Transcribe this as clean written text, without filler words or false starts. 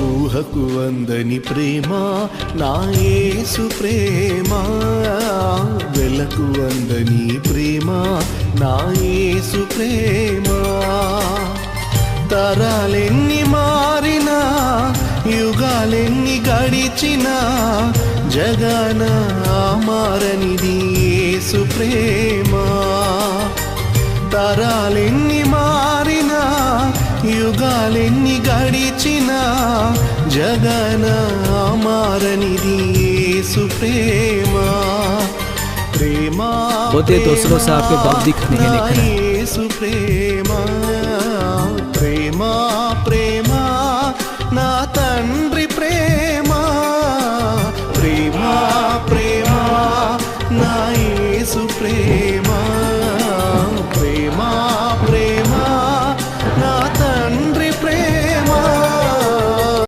ఊహకు అందని ప్రేమ నా యేసు ప్రేమ, వెలకు అందని ప్రేమ నా యేసు ప్రేమ. తరాలెన్ని మారినా యుగాలెన్ని గడిచినా జగన మారనిది యేసు ప్రేమ. తరాలెన్ని మారినా యుగాలెన్ని గడిచినా జగన మారనిది యేసు ప్రేమ. ప్రేమ बहुत देर दोस्तों से आपको बात दिखने के लिए యేసు ప్రేమ.